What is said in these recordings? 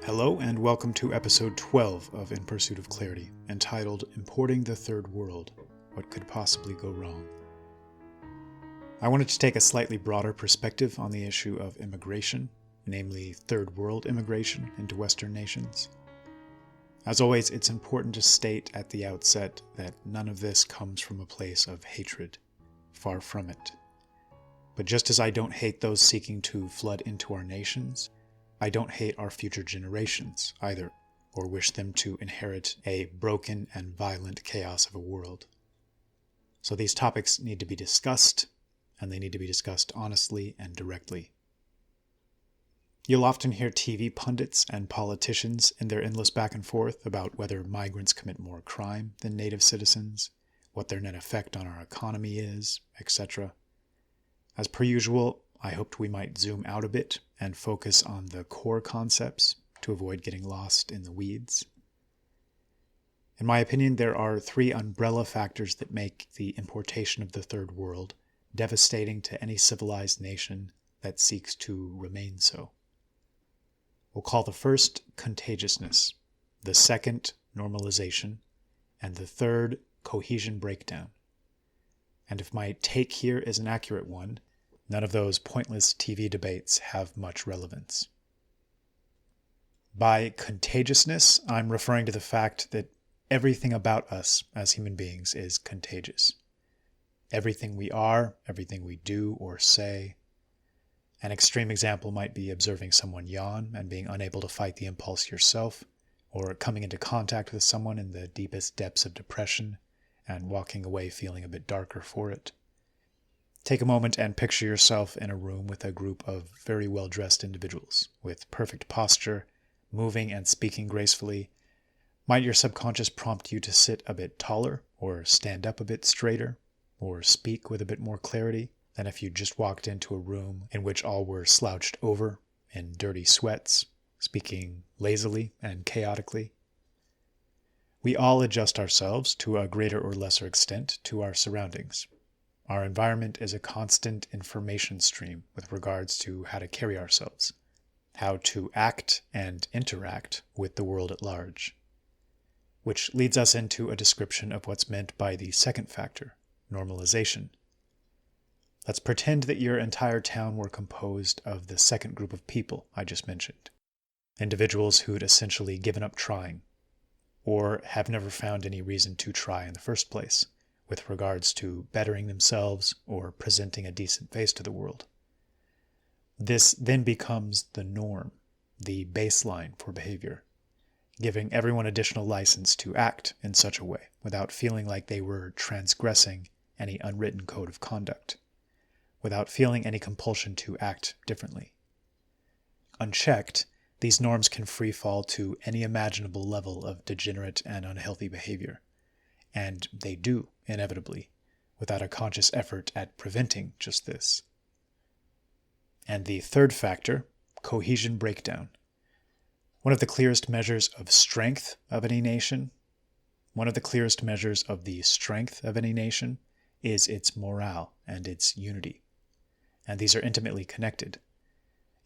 Hello and welcome to episode 12 of In Pursuit of Clarity, entitled Importing the Third World, What Could Possibly Go Wrong? I wanted to take a slightly broader perspective on the issue of immigration, namely third world immigration into Western nations. As always, it's important to state at the outset that none of this comes from a place of hatred. Far from it. But just as I don't hate those seeking to flood into our nations, I don't hate our future generations either, or wish them to inherit a broken and violent chaos of a world. So these topics need to be discussed, and they need to be discussed honestly and directly. You'll often hear TV pundits and politicians in their endless back and forth about whether migrants commit more crime than native citizens, what their net effect on our economy is, etc. As per usual, I hoped we might zoom out a bit and focus on the core concepts to avoid getting lost in the weeds. In my opinion, there are three umbrella factors that make the importation of the third world devastating to any civilized nation that seeks to remain so. We'll call the first contagiousness, the second normalization, and the third cohesion breakdown. And if my take here is an accurate one, none of those pointless TV debates have much relevance. By contagiousness, I'm referring to the fact that everything about us as human beings is contagious. Everything we are, everything we do or say. An extreme example might be observing someone yawn and being unable to fight the impulse yourself, or coming into contact with someone in the deepest depths of depression and walking away feeling a bit darker for it. Take a moment and picture yourself in a room with a group of very well-dressed individuals, with perfect posture, moving and speaking gracefully. Might your subconscious prompt you to sit a bit taller, or stand up a bit straighter, or speak with a bit more clarity than if you just walked into a room in which all were slouched over, in dirty sweats, speaking lazily and chaotically? We all adjust ourselves, to a greater or lesser extent, to our surroundings. Our environment is a constant information stream with regards to how to carry ourselves, how to act and interact with the world at large. Which leads us into a description of what's meant by the second factor, normalization. Let's pretend that your entire town were composed of the second group of people I just mentioned. Individuals who'd essentially given up trying, or have never found any reason to try in the first place, with regards to bettering themselves or presenting a decent face to the world. This then becomes the norm, the baseline for behavior, giving everyone additional license to act in such a way without feeling like they were transgressing any unwritten code of conduct, without feeling any compulsion to act differently. Unchecked, these norms can free fall to any imaginable level of degenerate and unhealthy behavior, and they do, inevitably, without a conscious effort at preventing just this. And the third factor, cohesion breakdown. One of the clearest measures of strength of any nation, is its morale and its unity. And these are intimately connected.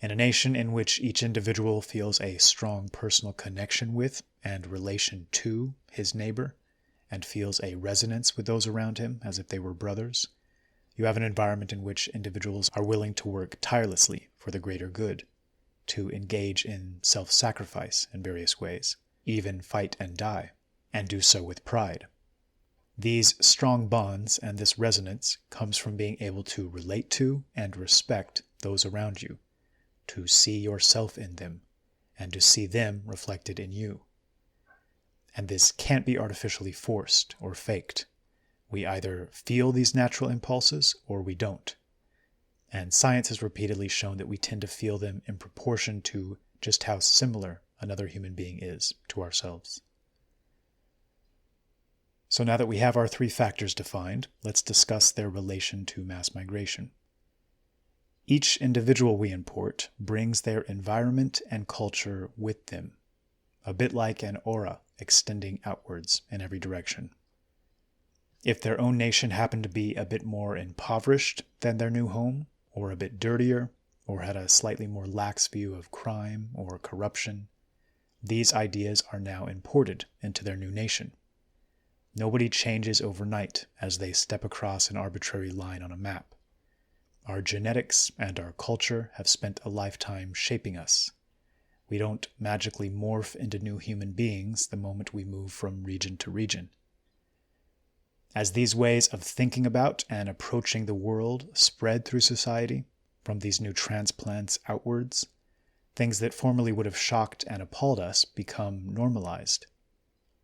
In a nation in which each individual feels a strong personal connection with and relation to his neighbor, and feels a resonance with those around him as if they were brothers, you have an environment in which individuals are willing to work tirelessly for the greater good, to engage in self-sacrifice in various ways, even fight and die, and do so with pride. These strong bonds and this resonance comes from being able to relate to and respect those around you, to see yourself in them, and to see them reflected in you. And this can't be artificially forced or faked. We either feel these natural impulses or we don't. And science has repeatedly shown that we tend to feel them in proportion to just how similar another human being is to ourselves. So now that we have our three factors defined, let's discuss their relation to mass migration. Each individual we import brings their environment and culture with them, a bit like an aura extending outwards in every direction. If their own nation happened to be a bit more impoverished than their new home, or a bit dirtier, or had a slightly more lax view of crime or corruption, these ideas are now imported into their new nation. Nobody changes overnight as they step across an arbitrary line on a map. Our genetics and our culture have spent a lifetime shaping us. We don't magically morph into new human beings the moment we move from region to region. As these ways of thinking about and approaching the world spread through society, from these new transplants outwards, things that formerly would have shocked and appalled us become normalized.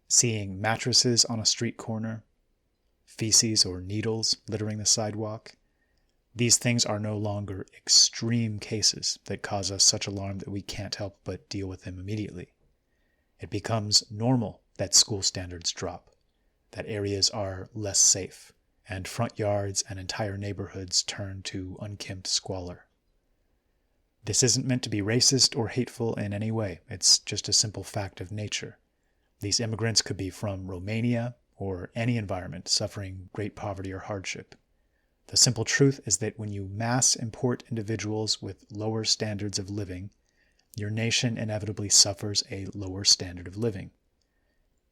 Seeing mattresses on a street corner, feces or needles littering the sidewalk, these things are no longer extreme cases that cause us such alarm that we can't help but deal with them immediately. It becomes normal that school standards drop, that areas are less safe, and front yards and entire neighborhoods turn to unkempt squalor. This isn't meant to be racist or hateful in any way. It's just a simple fact of nature. These immigrants could be from Romania or any environment suffering great poverty or hardship. The simple truth is that when you mass import individuals with lower standards of living, your nation inevitably suffers a lower standard of living.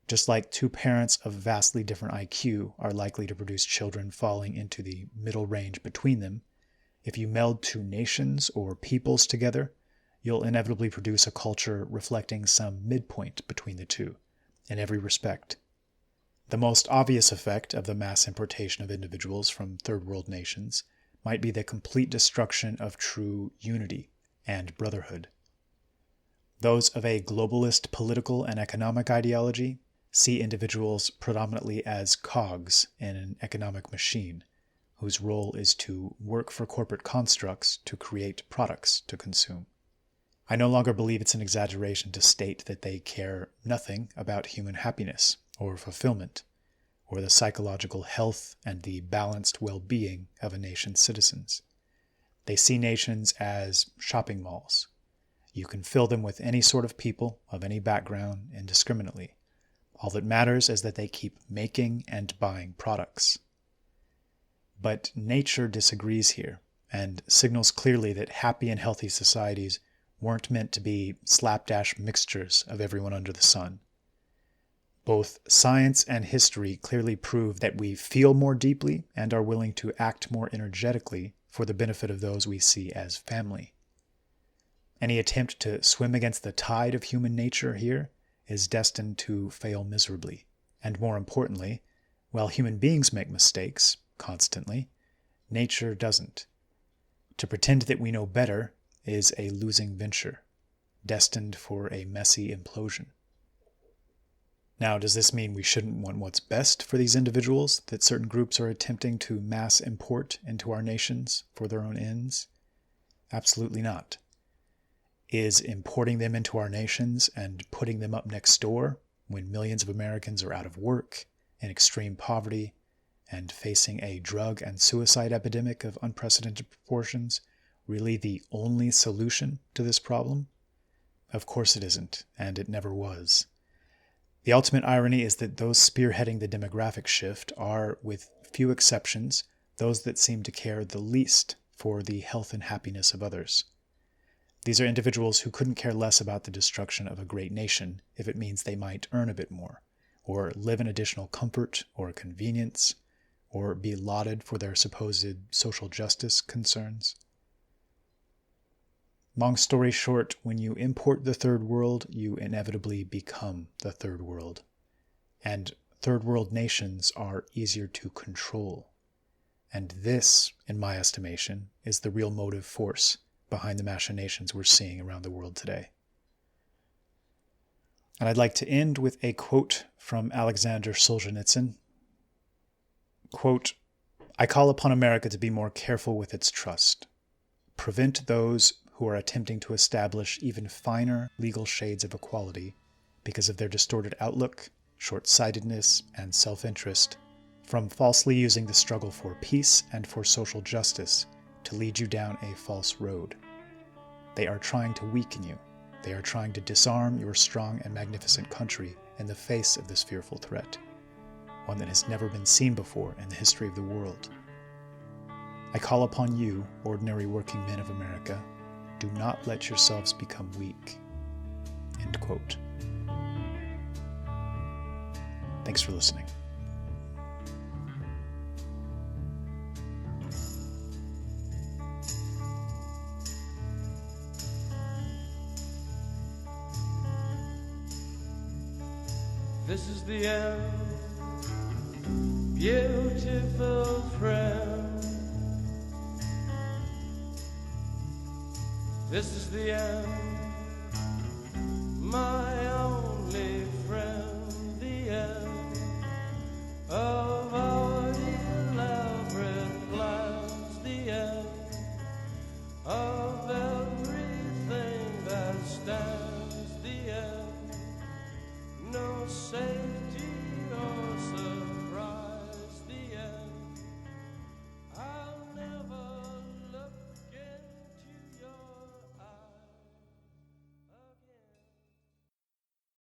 Just like two parents of vastly different IQ are likely to produce children falling into the middle range between them, if you meld two nations or peoples together, you'll inevitably produce a culture reflecting some midpoint between the two, in every respect. The most obvious effect of the mass importation of individuals from third world nations might be the complete destruction of true unity and brotherhood. Those of a globalist political and economic ideology see individuals predominantly as cogs in an economic machine, whose role is to work for corporate constructs to create products to consume. I no longer believe it's an exaggeration to state that they care nothing about human happiness or fulfillment, or the psychological health and the balanced well-being of a nation's citizens. They see nations as shopping malls. You can fill them with any sort of people of any background indiscriminately. All that matters is that they keep making and buying products. But nature disagrees here, and signals clearly that happy and healthy societies weren't meant to be slapdash mixtures of everyone under the sun. Both science and history clearly prove that we feel more deeply and are willing to act more energetically for the benefit of those we see as family. Any attempt to swim against the tide of human nature here is destined to fail miserably. And more importantly, while human beings make mistakes constantly, nature doesn't. To pretend that we know better is a losing venture, destined for a messy implosion. Now, does this mean we shouldn't want what's best for these individuals that certain groups are attempting to mass import into our nations for their own ends? Absolutely not. Is importing them into our nations and putting them up next door when millions of Americans are out of work, in extreme poverty, and facing a drug and suicide epidemic of unprecedented proportions really the only solution to this problem? Of course it isn't, and it never was. The ultimate irony is that those spearheading the demographic shift are, with few exceptions, those that seem to care the least for the health and happiness of others. These are individuals who couldn't care less about the destruction of a great nation if it means they might earn a bit more, or live in additional comfort or convenience, or be lauded for their supposed social justice concerns. Long story short, when you import the third world, you inevitably become the third world. And third world nations are easier to control. And this, in my estimation, is the real motive force behind the machinations we're seeing around the world today. And I'd like to end with a quote from Alexander Solzhenitsyn. Quote, "I call upon America to be more careful with its trust. Prevent those who are attempting to establish even finer legal shades of equality because of their distorted outlook, short-sightedness, and self-interest from falsely using the struggle for peace and for social justice to lead you down a false road. They are trying to weaken you. They are trying to disarm your strong and magnificent country in the face of this fearful threat, one that has never been seen before in the history of the world. I call upon you, ordinary working men of America, do not let yourselves become weak." End quote. Thanks for listening. This is the end, beautiful friend. This is the end.